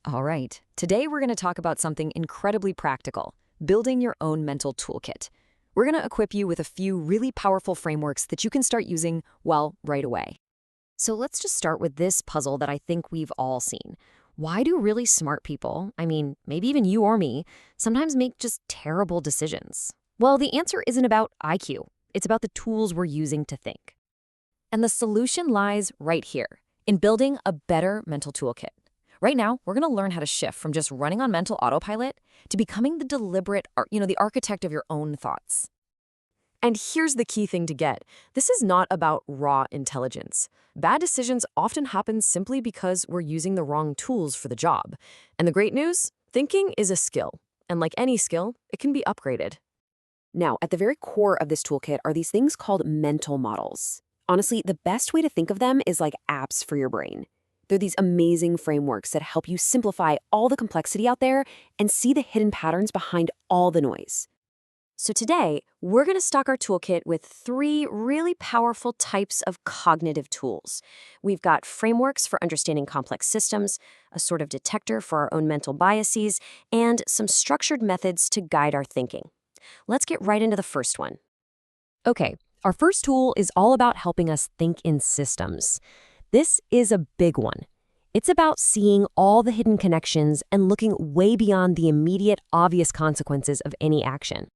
All right, today we're going to talk about something incredibly practical, building your own mental toolkit. We're going to equip you with a few really powerful frameworks that you can start using, well, right away. So let's just start with this puzzle that I think we've all seen. Why do really smart people, I mean, maybe even you or me, sometimes make just terrible decisions? Well, the answer isn't about IQ. It's about the tools we're using to think. And the solution lies right here, in building a better mental toolkit. Right now, we're going to learn how to shift from just running on mental autopilot to becoming the deliberate, the architect of your own thoughts. And here's the key thing to get. This is not about raw intelligence. Bad decisions often happen simply because we're using the wrong tools for the job. And the great news? Thinking is a skill. And like any skill, it can be upgraded. Now, at the very core of this toolkit are these things called mental models. Honestly, the best way to think of them is like apps for your brain. They're these amazing frameworks that help you simplify all the complexity out there and see the hidden patterns behind all the noise. So today, we're going to stock our toolkit with 3 really powerful types of cognitive tools. We've got frameworks for understanding complex systems, a sort of detector for our own mental biases, and some structured methods to guide our thinking. Let's get right into the first one. Okay, our first tool is all about helping us think in systems. This is a big one. It's about seeing all the hidden connections and looking way beyond the immediate, obvious consequences of any action.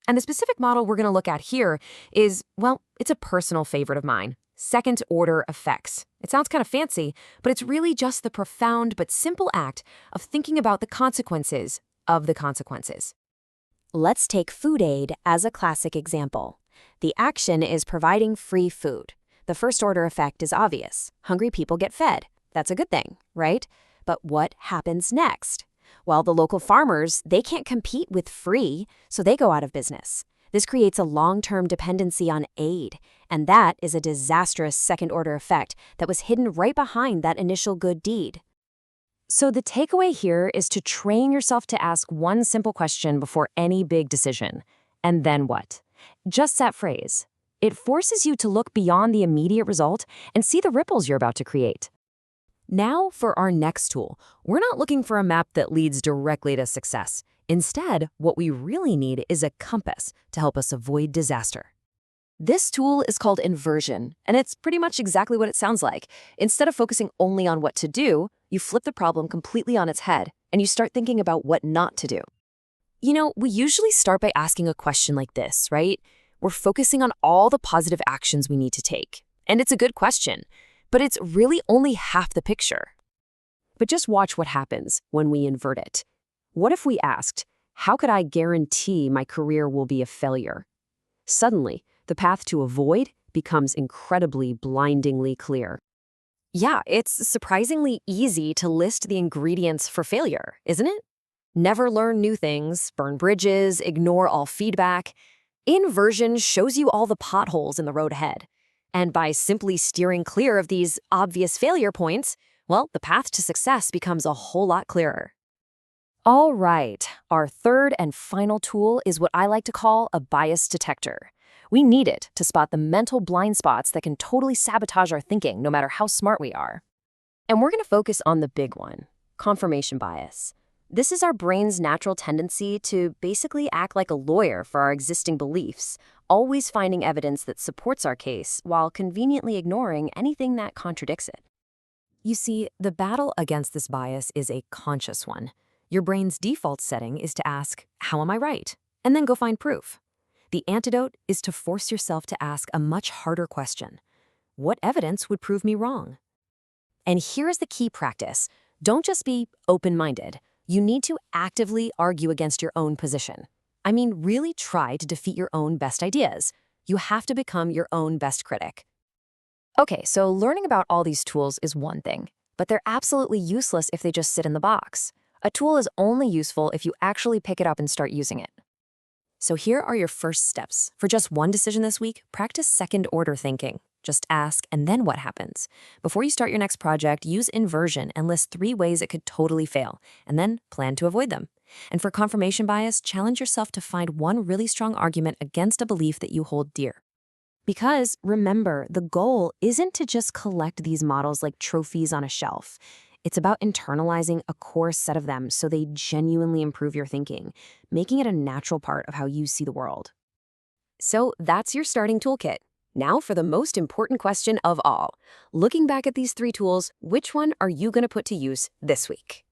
And the specific model we're going to look at here is, well, it's a personal favorite of mine, second-order effects. It sounds kind of fancy, but it's really just the profound but simple act of thinking about the consequences of the consequences. Let's take food aid as a classic example. The action is providing free food. The first-order effect is obvious. Hungry people get fed. That's a good thing, right? But what happens next? Well, the local farmers, they can't compete with free, so they go out of business. This creates a long-term dependency on aid, and that is a disastrous second-order effect that was hidden right behind that initial good deed. So the takeaway here is to train yourself to ask one simple question before any big decision. And then what? Just that phrase. It forces you to look beyond the immediate result and see the ripples you're about to create. Now for our next tool. We're not looking for a map that leads directly to success. Instead, what we really need is a compass to help us avoid disaster. This tool is called inversion, and it's pretty much exactly what it sounds like. Instead of focusing only on what to do, you flip the problem completely on its head, and you start thinking about what not to do. We usually start by asking a question like this, right? We're focusing on all the positive actions we need to take. And it's a good question, but it's really only half the picture. But just watch what happens when we invert it. What if we asked, how could I guarantee my career will be a failure? Suddenly, the path to avoid becomes incredibly, blindingly clear. Yeah, it's surprisingly easy to list the ingredients for failure, isn't it? Never learn new things, burn bridges, ignore all feedback. Inversion shows you all the potholes in the road ahead. And by simply steering clear of these obvious failure points, well, the path to success becomes a whole lot clearer. All right, our third and final tool is what I like to call a bias detector. We need it to spot the mental blind spots that can totally sabotage our thinking, no matter how smart we are. And we're going to focus on the big one, confirmation bias. This is our brain's natural tendency to basically act like a lawyer for our existing beliefs, always finding evidence that supports our case while conveniently ignoring anything that contradicts it. You see, the battle against this bias is a conscious one. Your brain's default setting is to ask, how am I right? And then go find proof. The antidote is to force yourself to ask a much harder question. What evidence would prove me wrong? And here's the key practice. Don't just be open-minded. You need to actively argue against your own position. I mean, really try to defeat your own best ideas. You have to become your own best critic. Okay, so learning about all these tools is one thing, but they're absolutely useless if they just sit in the box. A tool is only useful if you actually pick it up and start using it. So here are your first steps. For just one decision this week, practice second-order thinking. Just ask, and then what happens? Before you start your next project, use inversion and list 3 ways it could totally fail, and then plan to avoid them. And for confirmation bias, challenge yourself to find one really strong argument against a belief that you hold dear. Because remember, the goal isn't to just collect these models like trophies on a shelf. It's about internalizing a core set of them so they genuinely improve your thinking, making it a natural part of how you see the world. So that's your starting toolkit. Now for the most important question of all. Looking back at these 3 tools, which one are you going to put to use this week?